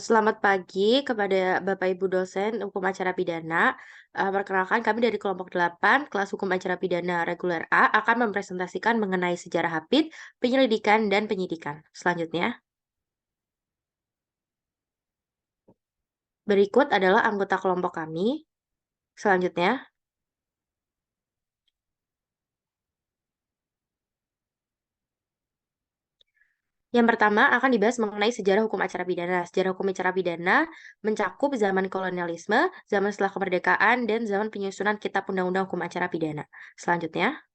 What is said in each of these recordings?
Selamat pagi kepada Bapak Ibu dosen hukum acara pidana. Perkenalkan kami dari kelompok 8 kelas hukum acara pidana reguler A akan mempresentasikan mengenai sejarah Hapit, penyelidikan, dan penyidikan. Selanjutnya, berikut adalah anggota kelompok kami. Selanjutnya, yang pertama akan dibahas mengenai sejarah hukum acara pidana. Sejarah hukum acara pidana mencakup zaman kolonialisme, zaman setelah kemerdekaan, dan zaman penyusunan Kitab Undang-Undang Hukum Acara Pidana. Selanjutnya,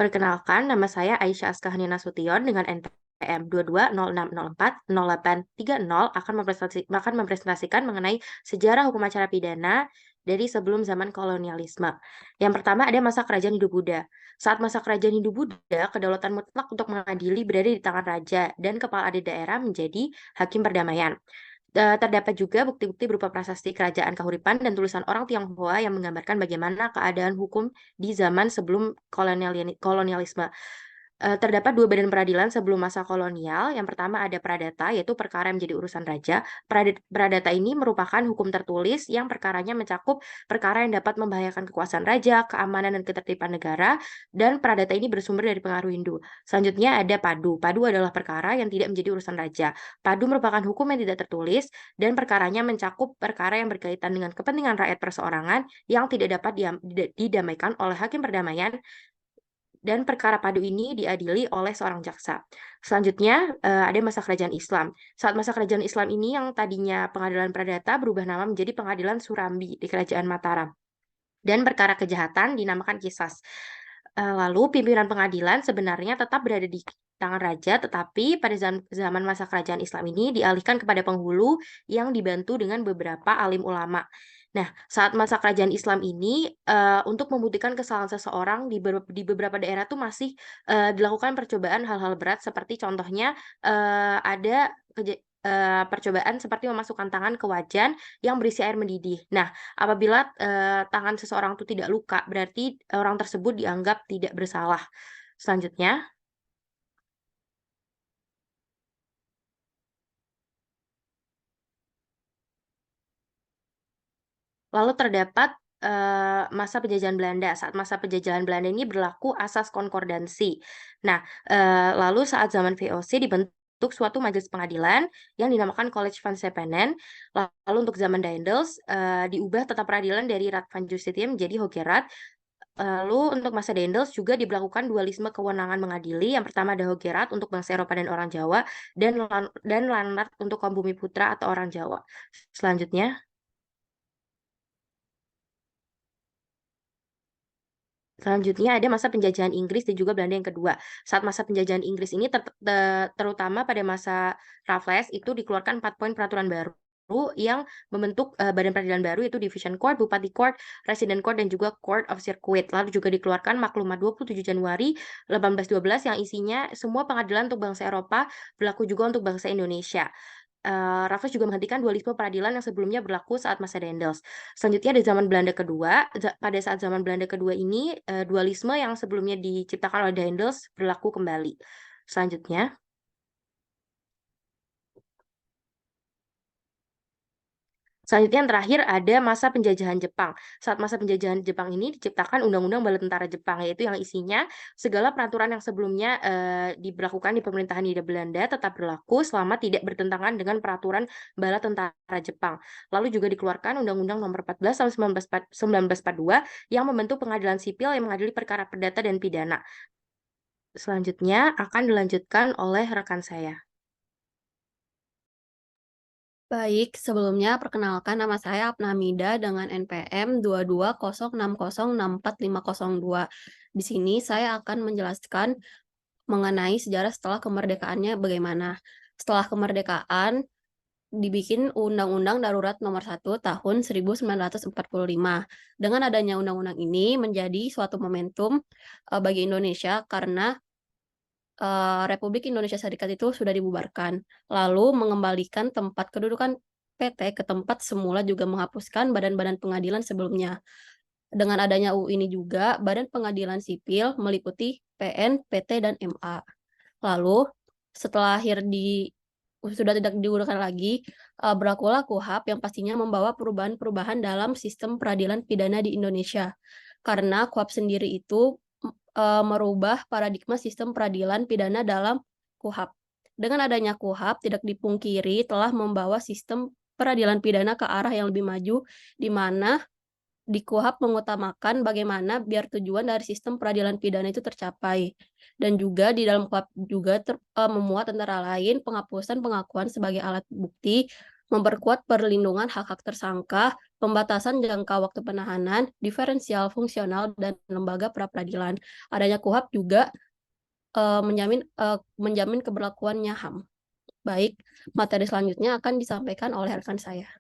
perkenalkan, nama saya Aisyah Askahani Nasution dengan NPM 2206040830 akan mempresentasikan mengenai sejarah hukum acara pidana dari sebelum zaman kolonialisme. Yang pertama ada masa kerajaan Hindu Buddha. Saat masa kerajaan Hindu Buddha, kedaulatan mutlak untuk mengadili berada di tangan raja dan kepala adat daerah menjadi hakim perdamaian. Terdapat juga bukti-bukti berupa prasasti kerajaan Kahuripan dan tulisan orang Tionghoa yang menggambarkan bagaimana keadaan hukum di zaman sebelum kolonialisme. Terdapat 2 badan peradilan sebelum masa kolonial. Yang pertama ada Pradata, yaitu perkara yang menjadi urusan raja. Pradata ini merupakan hukum tertulis yang perkaranya mencakup perkara yang dapat membahayakan kekuasaan raja, keamanan dan ketertiban negara, dan Pradata ini bersumber dari pengaruh Hindu. Selanjutnya ada Padu. Padu adalah perkara yang tidak menjadi urusan raja. Padu merupakan hukum yang tidak tertulis dan perkaranya mencakup perkara yang berkaitan dengan kepentingan rakyat perseorangan yang tidak dapat didamaikan oleh hakim perdamaian, dan perkara padu ini diadili oleh seorang jaksa. Selanjutnya, ada masa kerajaan Islam. Saat masa kerajaan Islam ini yang tadinya Pengadilan Pradata berubah nama menjadi Pengadilan Surambi di Kerajaan Mataram. Dan perkara kejahatan dinamakan Qisas. Lalu pimpinan pengadilan sebenarnya tetap berada di tangan raja, tetapi pada zaman masa kerajaan Islam ini dialihkan kepada penghulu yang dibantu dengan beberapa alim ulama. Nah, saat masa kerajaan Islam ini, untuk membuktikan kesalahan seseorang di beberapa daerah tuh masih, dilakukan percobaan hal-hal berat seperti contohnya, ada percobaan seperti memasukkan tangan ke wajan yang berisi air mendidih. Nah, apabila, tangan seseorang itu tidak luka, berarti orang tersebut dianggap tidak bersalah. Selanjutnya lalu terdapat, masa penjajahan Belanda. Saat masa penjajahan Belanda ini berlaku asas konkordansi. Nah, lalu saat zaman VOC dibentuk suatu majelis pengadilan yang dinamakan College van Sepenen. Lalu untuk zaman Daendels, diubah tata peradilan dari Raad van Justitie menjadi Hoge Raad. Lalu untuk masa Daendels juga diberlakukan dualisme kewenangan mengadili. Yang pertama ada Hoge Raad untuk bangsa Eropa dan orang Jawa, dan Landrat untuk kaum bumi putra atau orang Jawa. Selanjutnya ada masa penjajahan Inggris dan juga Belanda yang kedua. Saat masa penjajahan Inggris ini terutama pada masa Raffles itu dikeluarkan 4 poin peraturan baru yang membentuk, badan peradilan baru yaitu Division Court, Bupati Court, Resident Court, dan juga Court of Circuit. Lalu juga dikeluarkan Maklumat 27 Januari 1812 yang isinya semua pengadilan untuk bangsa Eropa berlaku juga untuk bangsa Indonesia. Raffles juga menghentikan dualisme peradilan yang sebelumnya berlaku saat masa Daendels. Selanjutnya di zaman Belanda kedua, pada saat zaman Belanda kedua ini, dualisme yang sebelumnya diciptakan oleh Daendels berlaku kembali. Selanjutnya Selanjutnya yang terakhir ada masa penjajahan Jepang. Saat masa penjajahan Jepang ini diciptakan Undang-Undang Bala Tentara Jepang, yaitu yang isinya segala peraturan yang sebelumnya, diberlakukan di pemerintahan Hindia Belanda tetap berlaku selama tidak bertentangan dengan peraturan Bala Tentara Jepang. Lalu juga dikeluarkan Undang-Undang Nomor 14 Tahun 1942 yang membentuk pengadilan sipil yang mengadili perkara perdata dan pidana. Selanjutnya akan dilanjutkan oleh rekan saya. Baik, sebelumnya perkenalkan nama saya Apnamida dengan NPM 2206064502. Di sini saya akan menjelaskan mengenai sejarah setelah kemerdekaannya bagaimana. Setelah kemerdekaan, dibikin Undang-Undang Darurat Nomor 1 Tahun 1945. Dengan adanya undang-undang ini menjadi suatu momentum bagi Indonesia karena Republik Indonesia Serikat itu sudah dibubarkan, lalu mengembalikan tempat kedudukan PT ke tempat semula juga menghapuskan badan-badan pengadilan sebelumnya. Dengan adanya UU ini juga, badan pengadilan sipil meliputi PN, PT, dan MA. Lalu setelah sudah tidak digunakan lagi, berlakulah KUHP yang pastinya membawa perubahan-perubahan dalam sistem peradilan pidana di Indonesia. Karena KUHP sendiri itu merubah paradigma sistem peradilan pidana dalam KUHP. Dengan adanya KUHP, tidak dipungkiri telah membawa sistem peradilan pidana ke arah yang lebih maju, di mana di KUHP mengutamakan bagaimana biar tujuan dari sistem peradilan pidana itu tercapai. Dan juga di dalam KUHP juga memuat antara lain penghapusan pengakuan sebagai alat bukti, memperkuat perlindungan hak-hak tersangka, pembatasan jangka waktu penahanan, diferensial fungsional, dan lembaga pra-peradilan. Adanya KUHP juga menjamin keberlakuannya HAM. Baik, materi selanjutnya akan disampaikan oleh rekan saya.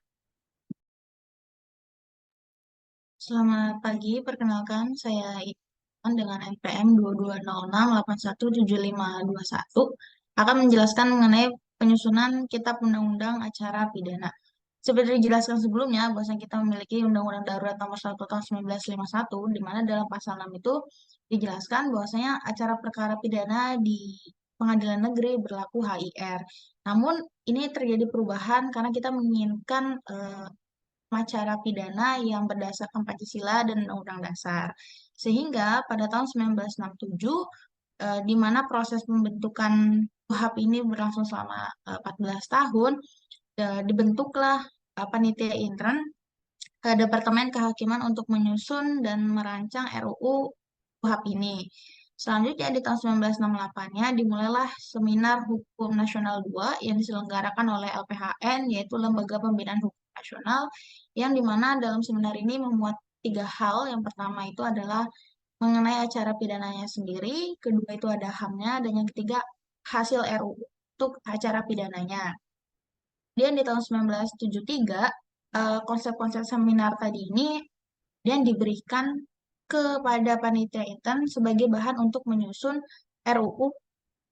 Selamat pagi, perkenalkan saya Ivan dengan NPM 2206817521 akan menjelaskan mengenai penyusunan Kitab Undang-Undang Acara Pidana. Seperti dijelaskan sebelumnya, bahwa kita memiliki Undang-Undang Darurat Nomor 1 Tahun 1951, di mana dalam pasal 6 itu dijelaskan bahwasanya acara perkara pidana di pengadilan negeri berlaku HIR. Namun ini terjadi perubahan karena kita menginginkan acara pidana yang berdasarkan Pancasila dan Undang-Undang Dasar. Sehingga pada tahun 1967, di mana proses pembentukan KUHP ini berlangsung selama 14 tahun, dibentuklah panitia intern Departemen Kehakiman untuk menyusun dan merancang RUU KUHP ini. Selanjutnya di tahun 1968-nya dimulailah Seminar Hukum Nasional 2 yang diselenggarakan oleh LPHN, yaitu Lembaga Pembinaan Hukum Nasional, yang dimana dalam seminar ini memuat 3 hal. Yang pertama itu adalah mengenai acara pidananya sendiri, kedua itu ada HAM-nya, dan yang ketiga hasil RUU untuk acara pidananya. Dan di tahun 1973, konsep-konsep seminar tadi ini dan diberikan kepada panitia intern sebagai bahan untuk menyusun RUU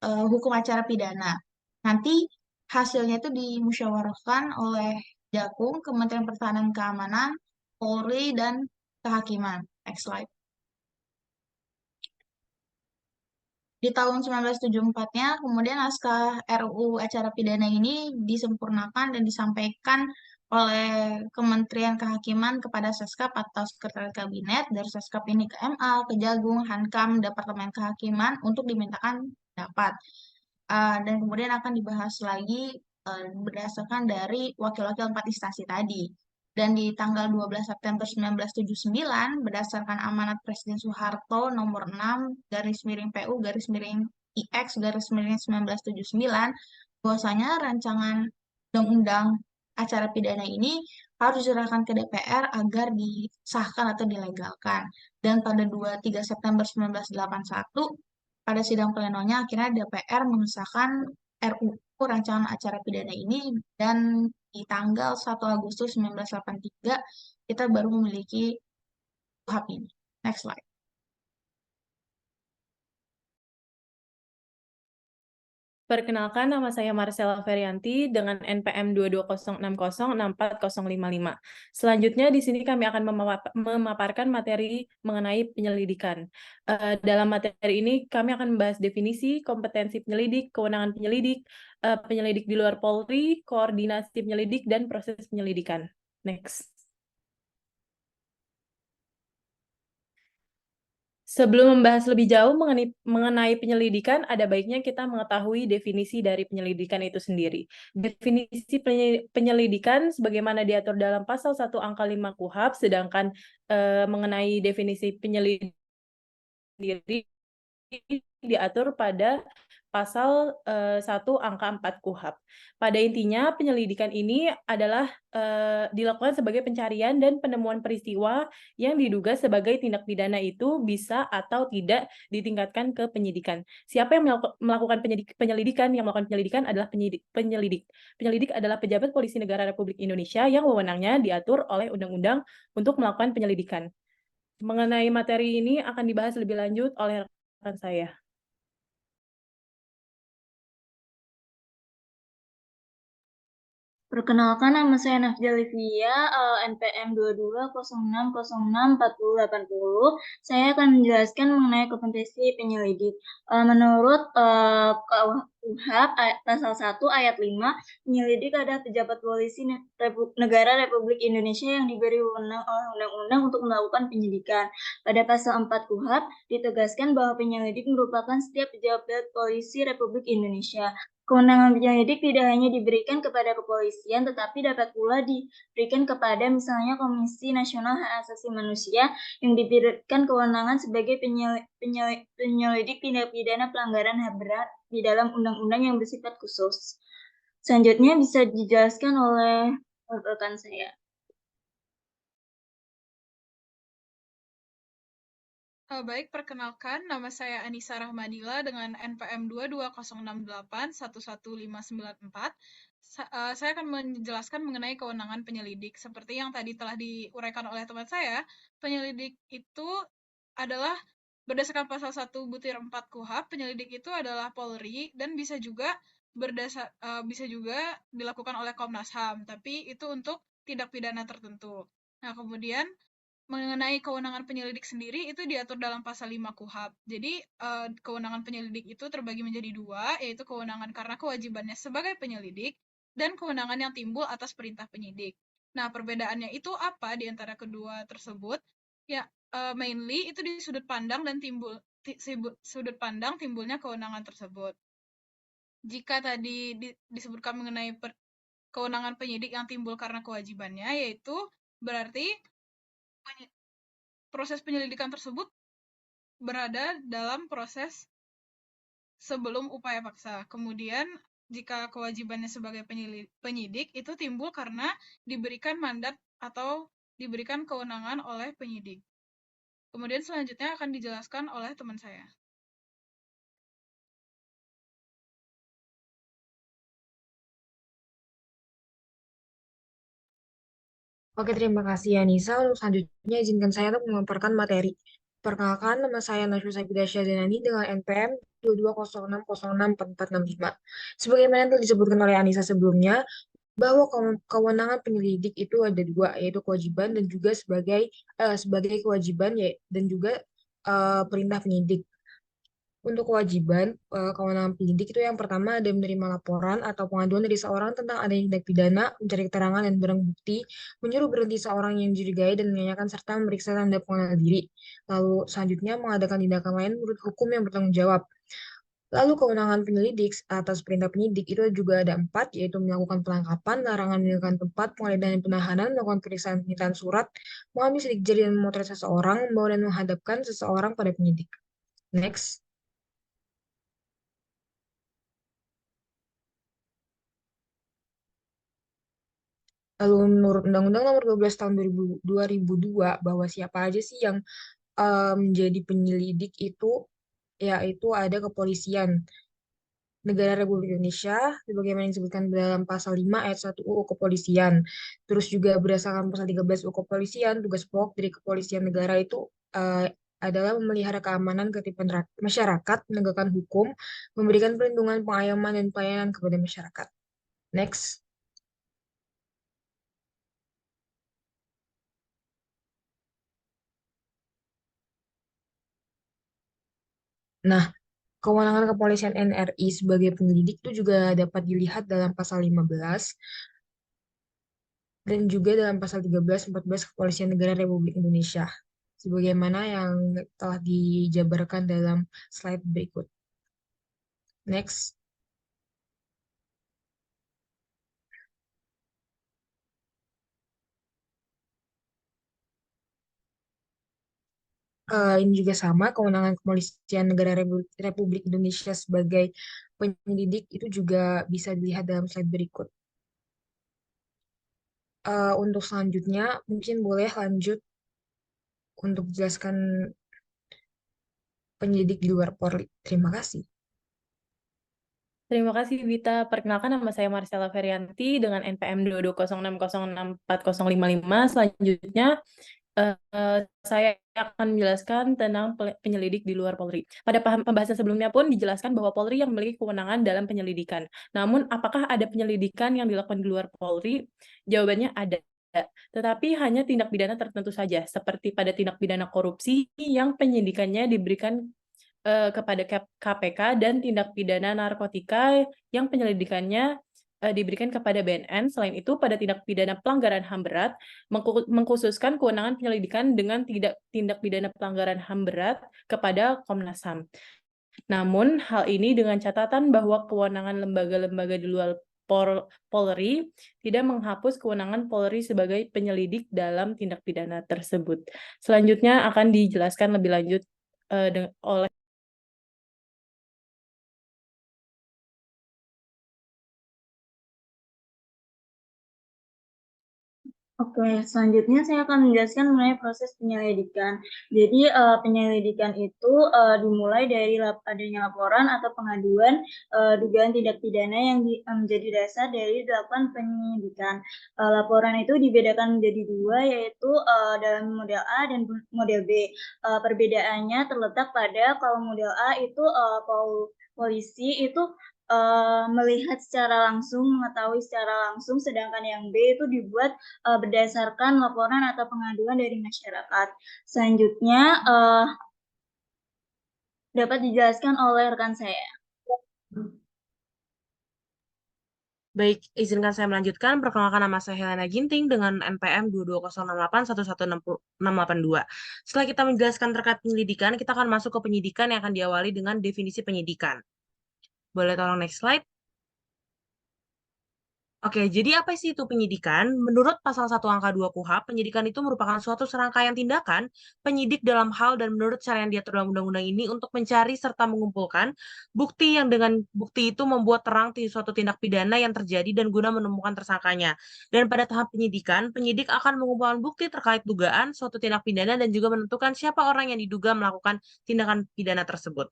hukum acara pidana. Nanti hasilnya itu dimusyawarahkan oleh Jakung, Kementerian Pertahanan Keamanan, Polri, dan Kehakiman. Next slide. Di tahun 1974-nya, kemudian naskah RUU acara pidana ini disempurnakan dan disampaikan oleh Kementerian Kehakiman kepada Seskap atau Sekretariat Kabinet, dari Seskap ini ke MA, Kejagung, Hankam, Departemen Kehakiman untuk dimintakan pendapat. Dan kemudian akan dibahas lagi berdasarkan dari wakil-wakil 4 instansi tadi. Dan di tanggal 12 September 1979, berdasarkan amanat Presiden Soeharto nomor 6 garis miring PU garis miring IX garis miring 1979, bahwasanya rancangan undang-undang acara pidana ini harus diserahkan ke DPR agar disahkan atau dilegalkan. Dan pada 23 September 1981, pada sidang plenonya akhirnya DPR mengesahkan RUU rancangan acara pidana ini, dan di tanggal 1 Agustus 1983 kita baru memiliki KUHP ini. Next slide. Perkenalkan, nama saya Marcella Ferianti dengan NPM 2206064055. Selanjutnya di sini kami akan memaparkan materi mengenai penyelidikan. Dalam materi ini kami akan membahas definisi, kompetensi penyelidik, kewenangan penyelidik, penyelidik di luar Polri, koordinasi penyelidik, dan proses penyelidikan. Next. Sebelum membahas lebih jauh mengenai penyelidikan, ada baiknya kita mengetahui definisi dari penyelidikan itu sendiri. Definisi penyelidikan sebagaimana diatur dalam pasal 1 angka 5 KUHP, sedangkan mengenai definisi penyelidik sendiri diatur pada pasal 1 angka 4 KUHP. Pada intinya, penyelidikan ini adalah dilakukan sebagai pencarian dan penemuan peristiwa yang diduga sebagai tindak pidana itu bisa atau tidak ditingkatkan ke penyidikan. Siapa yang melakukan penyelidikan? Yang melakukan penyelidikan adalah penyelidik. Penyelidik adalah pejabat polisi negara Republik Indonesia yang wewenangnya diatur oleh undang-undang untuk melakukan penyelidikan. Mengenai materi ini akan dibahas lebih lanjut oleh rekan saya. Perkenalkan, nama saya Nafja Livia, NPM 2206064080. Saya akan menjelaskan mengenai kompetensi penyelidik. Menurut KUHP pasal 1 ayat 5, penyelidik adalah pejabat polisi negara Republik Indonesia yang diberi wewenang oleh undang-undang untuk melakukan penyidikan. Pada pasal 4 KUHP ditegaskan bahwa penyelidik merupakan setiap pejabat polisi Republik Indonesia. Kewenangan penyelidik tidak hanya diberikan kepada kepolisian, tetapi dapat pula diberikan kepada misalnya Komisi Nasional Hak Asasi Manusia yang diberikan kewenangan sebagai penyelidik tindak pidana pelanggaran HAM berat di dalam undang-undang yang bersifat khusus. Selanjutnya bisa dijelaskan oleh rekan saya. Baik, perkenalkan, nama saya Anissa Rahmadila dengan NPM 2206811594. Saya akan menjelaskan mengenai kewenangan penyelidik. Seperti yang tadi telah diuraikan oleh teman saya, penyelidik itu adalah berdasarkan pasal 1 butir 4 KUHP, penyelidik itu adalah Polri dan bisa juga dilakukan oleh Komnas HAM, tapi itu untuk tindak pidana tertentu. Nah, kemudian mengenai kewenangan penyelidik sendiri itu diatur dalam pasal 5 KUHP. Jadi, kewenangan penyelidik itu terbagi menjadi dua, yaitu kewenangan karena kewajibannya sebagai penyelidik dan kewenangan yang timbul atas perintah penyidik. Nah, perbedaannya itu apa di antara kedua tersebut? Ya, mainly itu di sudut pandang dan sudut pandang timbulnya kewenangan tersebut. Jika tadi disebutkan mengenai kewenangan penyidik yang timbul karena kewajibannya, yaitu berarti proses penyelidikan tersebut berada dalam proses sebelum upaya paksa. Kemudian, jika kewajibannya sebagai penyidik, itu timbul karena diberikan mandat atau diberikan kewenangan oleh penyidik. Kemudian selanjutnya akan dijelaskan oleh teman saya. Oke, terima kasih ya Nisa. Untuk selanjutnya izinkan saya untuk memaparkan materi. Perkenalkan, nama saya Najwa Sabidah Syahdanani dengan NPM 2206064465. Sebagaimana yang telah disebutkan oleh Anissa sebelumnya, bahwa kewenangan penyelidik itu ada dua, yaitu kewajiban dan juga sebagai kewajiban dan juga perintah penyidik. Untuk kewajiban, kewenangan penyidik itu yang pertama ada menerima laporan atau pengaduan dari seorang tentang adanya tindak pidana, mencari keterangan dan barang bukti, menyuruh berhenti seorang yang dicurigai dan menanyakan serta memeriksa tanda pengenal diri. Lalu selanjutnya mengadakan tindakan lain menurut hukum yang bertanggung jawab. Lalu kewenangan penyelidik atas perintah penyidik itu juga ada 4, yaitu melakukan penangkapan, larangan meninggalkan tempat, penggeledahan dan penahanan, melakukan pemeriksaan penyitaan surat, mengambil sidik jari dan memotret seseorang, membawa dan menghadapkan seseorang pada penyidik. Next. Lalu menurut Undang-Undang Nomor 12 Tahun 2002 bahwa siapa aja sih yang menjadi penyelidik itu, yaitu ada kepolisian negara Republik Indonesia, sebagaimana yang disebutkan dalam pasal 5 ayat 1 UU Kepolisian. Terus juga berdasarkan pasal 13 UU Kepolisian, tugas pokok dari kepolisian negara itu adalah memelihara keamanan ketertiban masyarakat, menegakkan hukum, memberikan perlindungan, pengayoman, dan pelayanan kepada masyarakat. Next. Nah, kewenangan kepolisian NRI sebagai penyelidik itu juga dapat dilihat dalam pasal 15 dan juga dalam pasal 13, 14 Kepolisian Negara Republik Indonesia, sebagaimana yang telah dijabarkan dalam slide berikut. Next. Ini juga sama, kewenangan kepolisian negara Republik Indonesia sebagai penyelidik itu juga bisa dilihat dalam slide berikut. Untuk selanjutnya, mungkin boleh lanjut untuk jelaskan penyelidik di luar Polri. Terima kasih. Terima kasih, Vita. Perkenalkan, nama saya Marcella Ferianti dengan NPM 2206064055. Selanjutnya, Saya akan menjelaskan tentang penyelidik di luar Polri. Pada pembahasan sebelumnya pun dijelaskan bahwa Polri yang memiliki kewenangan dalam penyelidikan. Namun, apakah ada penyelidikan yang dilakukan di luar Polri? Jawabannya ada. Tetapi hanya tindak pidana tertentu saja, seperti pada tindak pidana korupsi yang penyidikannya diberikan kepada KPK dan tindak pidana narkotika yang penyelidikannya diberikan kepada BNN. Selain itu, pada tindak pidana pelanggaran HAM berat, mengkhususkan kewenangan penyelidikan dengan tindak pidana pelanggaran HAM berat kepada Komnas HAM. Namun, hal ini dengan catatan bahwa kewenangan lembaga-lembaga di luar Polri tidak menghapus kewenangan Polri sebagai penyelidik dalam tindak pidana tersebut. Selanjutnya akan dijelaskan lebih lanjut oleh Oke, selanjutnya saya akan menjelaskan mengenai proses penyelidikan. Jadi, penyelidikan itu dimulai dari adanya laporan atau pengaduan dugaan tindak pidana yang menjadi dasar dari dilakukan penyelidikan. Laporan itu dibedakan menjadi dua, yaitu dalam model A dan model B. Perbedaannya terletak pada kalau model A itu polisi itu melihat secara langsung, mengetahui secara langsung, sedangkan yang B itu dibuat berdasarkan laporan atau pengaduan dari masyarakat. Selanjutnya dapat dijelaskan oleh rekan saya. Baik, izinkan saya melanjutkan. Perkenalkan, nama saya Helena Ginting dengan NPM 2208111682. Setelah kita menjelaskan terkait penyelidikan, kita akan masuk ke penyidikan yang akan diawali dengan definisi penyidikan. Boleh tolong next slide? Oke, jadi apa sih itu penyidikan? Menurut pasal 1 angka 2 KUHP, penyidikan itu merupakan suatu serangkaian tindakan penyidik dalam hal dan menurut cara yang diatur dalam undang-undang ini untuk mencari serta mengumpulkan bukti yang dengan bukti itu membuat terang suatu tindak pidana yang terjadi dan guna menemukan tersangkanya. Dan pada tahap penyidikan, penyidik akan mengumpulkan bukti terkait dugaan suatu tindak pidana dan juga menentukan siapa orang yang diduga melakukan tindakan pidana tersebut.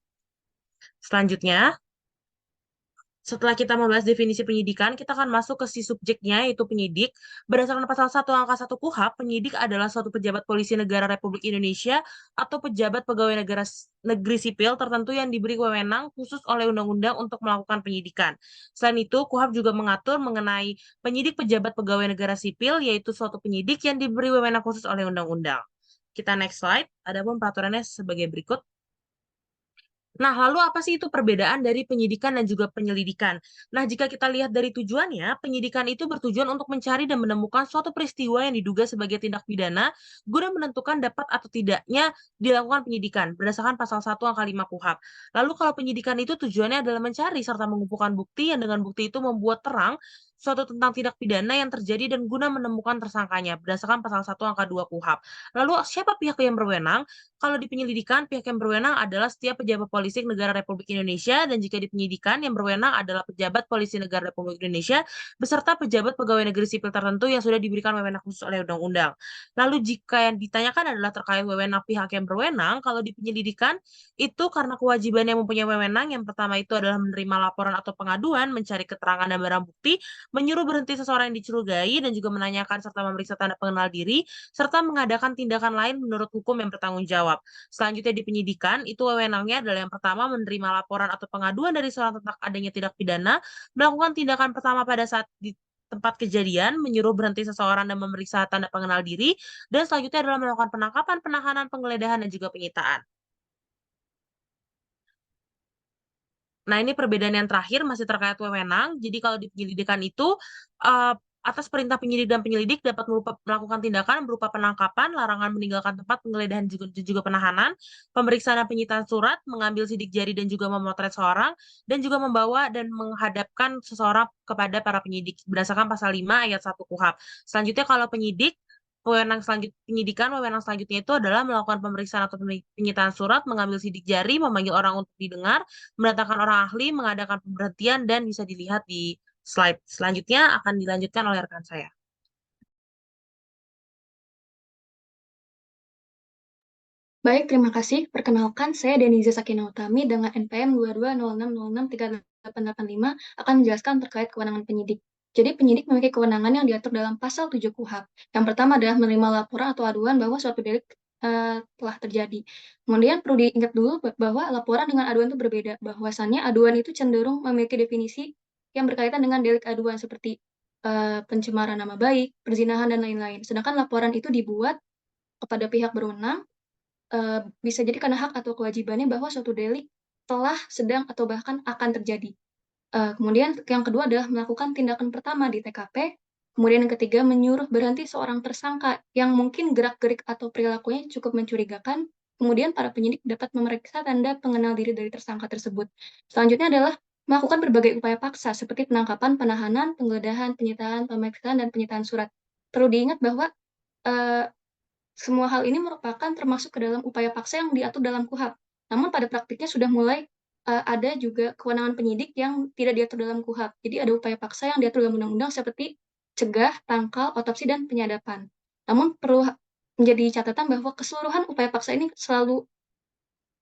Selanjutnya, setelah kita membahas definisi penyidikan, kita akan masuk ke si subjeknya, yaitu penyidik. Berdasarkan pasal 1 angka 1 KUHP, penyidik adalah suatu pejabat polisi negara Republik Indonesia atau pejabat pegawai negeri sipil tertentu yang diberi wewenang khusus oleh undang-undang untuk melakukan penyidikan. Selain itu, KUHP juga mengatur mengenai penyidik pejabat pegawai negara sipil, yaitu suatu penyidik yang diberi wewenang khusus oleh undang-undang. Kita next slide. Adapun peraturannya sebagai berikut. Nah, lalu apa sih itu perbedaan dari penyidikan dan juga penyelidikan? Nah, jika kita lihat dari tujuannya, penyidikan itu bertujuan untuk mencari dan menemukan suatu peristiwa yang diduga sebagai tindak pidana guna menentukan dapat atau tidaknya dilakukan penyidikan berdasarkan pasal 1 angka 5 KUHP. Lalu kalau penyidikan itu tujuannya adalah mencari serta mengumpulkan bukti yang dengan bukti itu membuat terang suatu tentang tindak pidana yang terjadi dan guna menemukan tersangkanya berdasarkan pasal 1 angka 2 KUHP. Lalu siapa pihak yang berwenang? Kalau di penyelidikan, pihak yang berwenang adalah setiap pejabat polisi negara Republik Indonesia, dan jika di penyidikan, yang berwenang adalah pejabat polisi negara Republik Indonesia beserta pejabat pegawai negeri sipil tertentu yang sudah diberikan wewenang khusus oleh undang-undang. Lalu jika yang ditanyakan adalah terkait wewenang pihak yang berwenang, kalau di penyelidikan itu karena kewajiban yang mempunyai wewenang, yang pertama itu adalah menerima laporan atau pengaduan, mencari keterangan dan barang bukti, menyuruh berhenti seseorang yang dicurigai, dan juga menanyakan serta memeriksa tanda pengenal diri, serta mengadakan tindakan lain menurut hukum yang bertanggung jawab. Selanjutnya di penyidikan, itu wewenangnya adalah yang pertama menerima laporan atau pengaduan dari seorang tentang adanya tindak pidana, melakukan tindakan pertama pada saat di tempat kejadian, menyuruh berhenti seseorang dan memeriksa tanda pengenal diri, dan selanjutnya adalah melakukan penangkapan, penahanan, penggeledahan, dan juga penyitaan. Nah, ini perbedaan yang terakhir masih terkait wewenang. Jadi kalau di penyelidikan itu, atas perintah penyidik dan penyelidik dapat melakukan tindakan berupa penangkapan, larangan meninggalkan tempat, penggeledahan juga penahanan, pemeriksaan dan penyitaan surat, mengambil sidik jari dan juga memotret seseorang, dan juga membawa dan menghadapkan seseorang kepada para penyidik berdasarkan pasal 5 ayat 1 KUHP. Selanjutnya kalau penyidik, wewenang selanjutnya itu adalah melakukan pemeriksaan atau penyitaan surat, mengambil sidik jari, memanggil orang untuk didengar, mendatangkan orang ahli, mengadakan pemberhentian, dan bisa dilihat di slide selanjutnya akan dilanjutkan oleh rekan saya. Baik, terima kasih. Perkenalkan, saya Deniza Sakina Utami dengan NPM 2206063885 akan menjelaskan terkait kewenangan penyidik. Jadi penyidik memiliki kewenangan yang diatur dalam pasal 7 KUHP. Yang pertama adalah menerima laporan atau aduan bahwa suatu delik telah terjadi. Kemudian perlu diingat dulu bahwa laporan dengan aduan itu berbeda. Bahwasannya aduan itu cenderung memiliki definisi yang berkaitan dengan delik aduan seperti pencemaran nama baik, perzinahan, dan lain-lain. Sedangkan laporan itu dibuat kepada pihak berwenang, bisa jadi karena hak atau kewajibannya bahwa suatu delik telah, sedang, atau bahkan akan terjadi. Kemudian yang kedua adalah melakukan tindakan pertama di TKP. Kemudian yang ketiga, menyuruh berhenti seorang tersangka yang mungkin gerak-gerik atau perilakunya cukup mencurigakan. Kemudian para penyidik dapat memeriksa tanda pengenal diri dari tersangka tersebut. Selanjutnya adalah melakukan berbagai upaya paksa seperti penangkapan, penahanan, penggeledahan, penyitaan, pemeriksaan, dan penyitaan surat. Perlu diingat bahwa semua hal ini merupakan termasuk ke dalam upaya paksa yang diatur dalam KUHP. Namun pada praktiknya sudah mulai ada juga kewenangan penyidik yang tidak diatur dalam KUHP. Jadi ada upaya paksa yang diatur dalam undang-undang seperti cegah, tangkal, otopsi, dan penyadapan. Namun perlu menjadi catatan bahwa keseluruhan upaya paksa ini selalu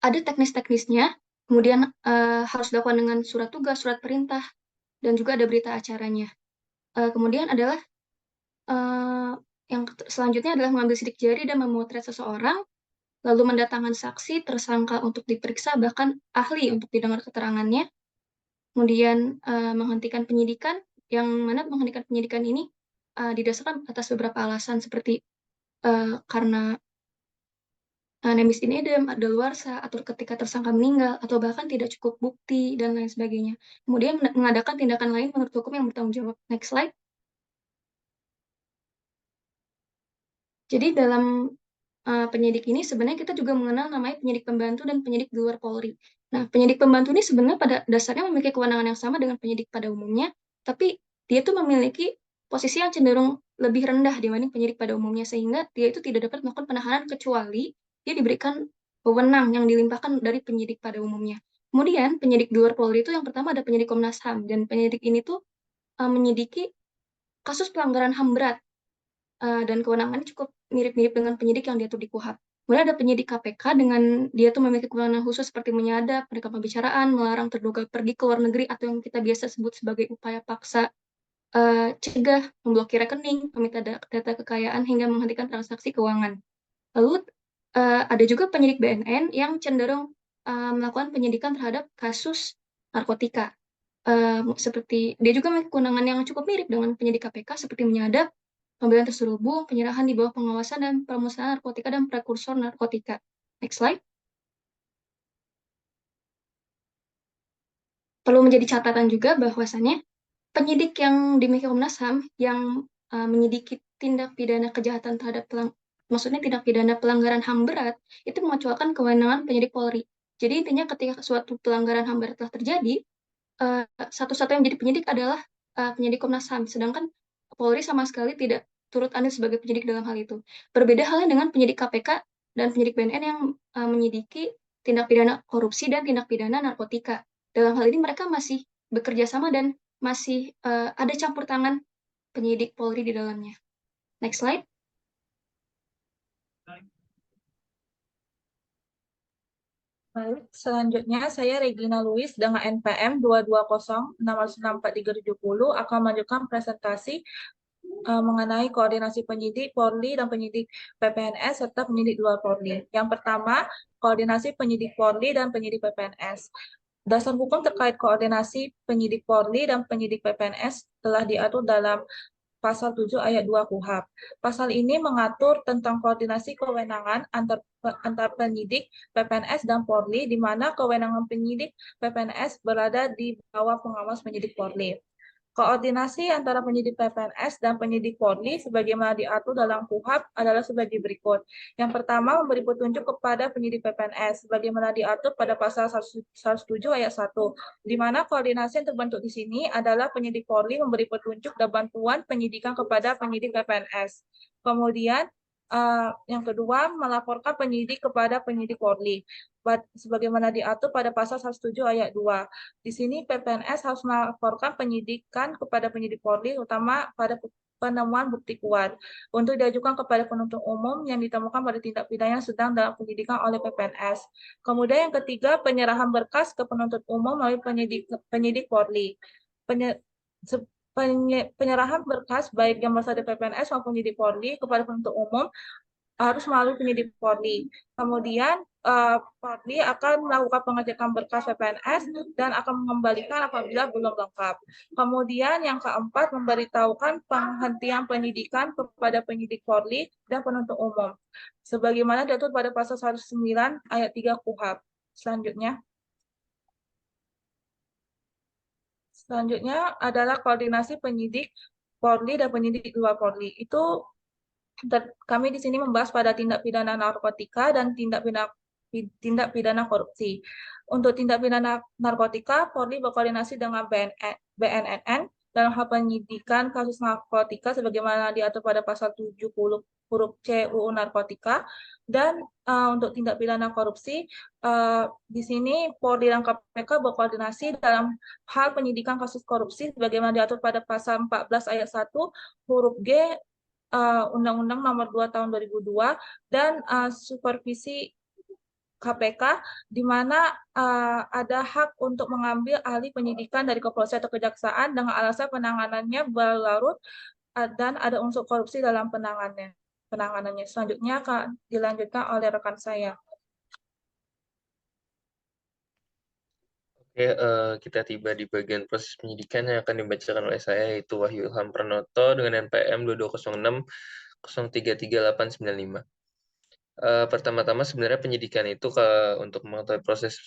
ada teknis-teknisnya, kemudian harus dilakukan dengan surat tugas, surat perintah, dan juga ada berita acaranya. Kemudian adalah yang selanjutnya adalah mengambil sidik jari dan memotret seseorang, lalu mendatangkan saksi, tersangka untuk diperiksa, bahkan ahli untuk didengar keterangannya. Kemudian menghentikan penyidikan, yang mana menghentikan penyidikan ini didasarkan atas beberapa alasan seperti karena nebis in idem, adaluarsa, atau ketika tersangka meninggal, atau bahkan tidak cukup bukti, dan lain sebagainya. Kemudian mengadakan tindakan lain menurut hukum yang bertanggung jawab. Next slide. Jadi dalam penyidik ini sebenarnya kita juga mengenal namanya penyidik pembantu dan penyidik di luar Polri. Nah, penyidik pembantu ini sebenarnya pada dasarnya memiliki kewenangan yang sama dengan penyidik pada umumnya, tapi dia tuh memiliki posisi yang cenderung lebih rendah dibanding penyidik pada umumnya, sehingga dia itu tidak dapat melakukan penahanan kecuali dia diberikan wewenang yang dilimpahkan dari penyidik pada umumnya. Kemudian penyidik di luar Polri itu yang pertama ada penyidik Komnas HAM, dan penyidik ini tuh menyidiki kasus pelanggaran HAM berat, dan kewenangannya cukup mirip-mirip dengan penyidik yang diatur di KUHP. Kemudian ada penyidik KPK dengan dia tuh memiliki kewenangan khusus seperti menyadap, merekam pembicaraan, melarang terduga pergi ke luar negeri, atau yang kita biasa sebut sebagai upaya paksa, cegah, memblokir rekening, meminta data kekayaan, hingga menghentikan transaksi keuangan. Lalu ada juga penyidik BNN yang cenderung melakukan penyidikan terhadap kasus narkotika. Seperti dia juga memiliki kewenangan yang cukup mirip dengan penyidik KPK seperti menyadap, pembelian terselubung, penyerahan di bawah pengawasan, dan permusnahan narkotika dan prekursor narkotika. Next slide. Perlu menjadi catatan juga bahwasannya penyidik yang dimiliki Komnas HAM yang menyidiki tindak pidana kejahatan terhadap maksudnya tindak pidana pelanggaran HAM berat itu mengecualikan kewenangan penyidik Polri. Jadi intinya ketika suatu pelanggaran HAM berat telah terjadi, satu-satu yang menjadi penyidik adalah penyidik Komnas HAM, sedangkan Polri sama sekali tidak turut andil sebagai penyidik dalam hal itu. Berbeda halnya dengan penyidik KPK dan penyidik BNN yang menyidiki tindak pidana korupsi dan tindak pidana narkotika. Dalam hal ini mereka masih bekerja sama dan masih ada campur tangan penyidik Polri di dalamnya. Next slide. Baik, selanjutnya saya Regina Louis dengan NPM 220-664-370 akan melanjutkan presentasi mengenai koordinasi penyidik Polri dan penyidik PPNS serta penyidik luar Polri. Yang pertama, koordinasi penyidik Polri dan penyidik PPNS. Dasar hukum terkait koordinasi penyidik Polri dan penyidik PPNS telah diatur dalam Pasal 7 ayat 2 KUHP. Pasal ini mengatur tentang koordinasi kewenangan antar penyidik PPNS dan Polri, di mana kewenangan penyidik PPNS berada di bawah pengawas penyidik Polri. Koordinasi antara penyidik PPNS dan penyidik Polri sebagaimana diatur dalam KUHP adalah sebagai berikut. Yang pertama, memberi petunjuk kepada penyidik PPNS sebagaimana diatur pada pasal 107 ayat 1, di mana koordinasi yang terbentuk di sini adalah penyidik Polri memberi petunjuk dan bantuan penyidikan kepada penyidik PPNS. Kemudian yang kedua, melaporkan penyidik kepada penyidik Polri sebagaimana diatur pada pasal 107 ayat 2. Di sini PPNS harus melaporkan penyidikan kepada penyidik Polri, utama pada penemuan bukti kuat untuk diajukan kepada penuntut umum yang ditemukan pada tindak pidana yang sedang dalam penyidikan oleh PPNS. Kemudian yang ketiga, penyerahan berkas ke penuntut umum melalui penyidik Polri. penyerahan berkas baik yang berasal dari PPNS maupun penyidik Polri kepada penuntut umum harus melalui penyidik Polri. Kemudian Polri akan melakukan pengecekan berkas PPNS dan akan mengembalikan apabila belum lengkap. Kemudian yang keempat, memberitahukan penghentian penyidikan kepada penyidik Polri dan penuntut umum, sebagaimana diatur pada pasal 109 ayat 3 KUHP. Selanjutnya adalah koordinasi penyidik Polri dan penyidik luar Polri. Itu kami di sini membahas pada tindak pidana narkotika dan tindak pidana korupsi. Untuk tindak pidana narkotika, Polri berkoordinasi dengan BNNN dalam hal penyidikan kasus narkotika sebagaimana diatur pada pasal 70 huruf C UU Narkotika. Dan untuk tindak pidana korupsi, di sini Polri dan KPK berkoordinasi dalam hal penyidikan kasus korupsi sebagaimana diatur pada pasal 14 ayat 1 huruf G Undang-Undang Nomor 2 Tahun 2002 dan supervisi KPK, di mana ada hak untuk mengambil ahli penyidikan dari kepolisian atau kejaksaan dengan alasan penanganannya berlarut dan ada unsur korupsi dalam penanganannya. Selanjutnya akan dilanjutkan oleh rekan saya. Oke, kita tiba di bagian proses penyidikan yang akan dibacakan oleh saya, yaitu Wahyu Ilham Pranoto dengan NPM 2206 033895. Pertama-tama sebenarnya penyidikan itu untuk mengetahui proses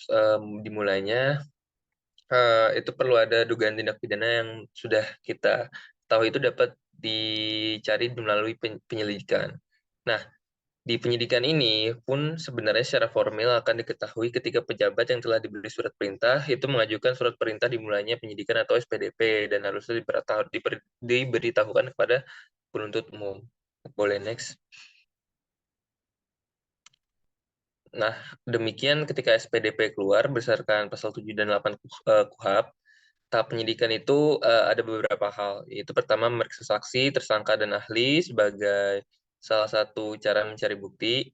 dimulainya, itu perlu ada dugaan tindak pidana yang sudah kita tahu itu dapat dicari melalui penyelidikan. Nah, di penyidikan ini pun sebenarnya secara formal akan diketahui ketika pejabat yang telah diberi surat perintah itu mengajukan surat perintah dimulainya penyidikan atau SPDP dan harusnya diberitahukan kepada penuntut umum. Boleh next. Nah, demikian ketika SPDP keluar berdasarkan pasal 7 dan 8 KUHP, tahap penyidikan itu ada beberapa hal, yaitu pertama memeriksa saksi, tersangka, dan ahli sebagai salah satu cara mencari bukti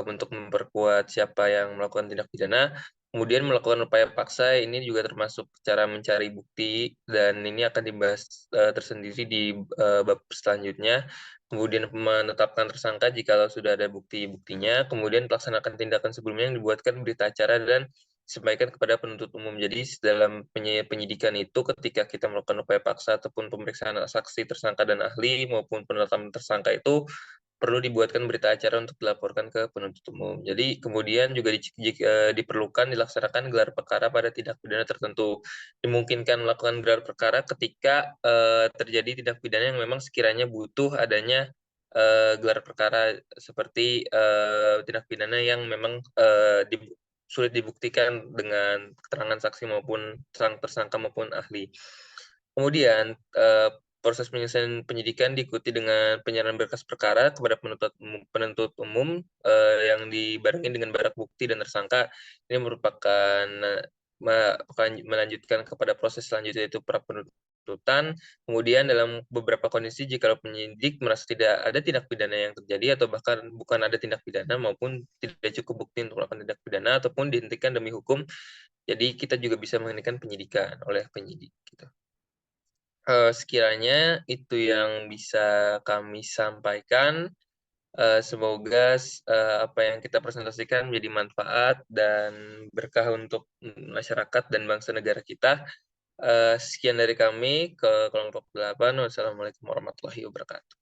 untuk memperkuat siapa yang melakukan tindak pidana. Kemudian melakukan upaya paksa, ini juga termasuk cara mencari bukti, dan ini akan dibahas tersendiri di bab selanjutnya. Kemudian menetapkan tersangka jika sudah ada bukti-buktinya, kemudian melaksanakan tindakan sebelumnya yang dibuatkan berita acara dan disampaikan kepada penuntut umum. Jadi dalam penyidikan itu ketika kita melakukan upaya paksa ataupun pemeriksaan saksi, tersangka, dan ahli maupun penetapan tersangka itu perlu dibuatkan berita acara untuk dilaporkan ke penuntut umum. Jadi kemudian juga diperlukan dilaksanakan gelar perkara pada tindak pidana tertentu. Dimungkinkan melakukan gelar perkara ketika terjadi tindak pidana yang memang sekiranya butuh adanya gelar perkara seperti tindak pidana yang memang sulit dibuktikan dengan keterangan saksi maupun tersangka maupun ahli. Kemudian proses penyelesaian penyidikan diikuti dengan penyerahan berkas perkara kepada penuntut umum yang dibarengi dengan barang bukti dan tersangka. Ini merupakan melanjutkan kepada proses selanjutnya, yaitu pra penuntutan. Kemudian dalam beberapa kondisi jika penyidik merasa tidak ada tindak pidana yang terjadi atau bahkan bukan ada tindak pidana maupun tidak cukup bukti untuk melakukan tindak pidana ataupun dihentikan demi hukum, jadi kita juga bisa menghentikan penyidikan oleh penyidik. Gitu. Sekiranya itu yang bisa kami sampaikan. Semoga apa yang kita presentasikan menjadi manfaat dan berkah untuk masyarakat dan bangsa negara kita. Sekian dari kami ke kelompok 8. Wassalamualaikum warahmatullahi wabarakatuh.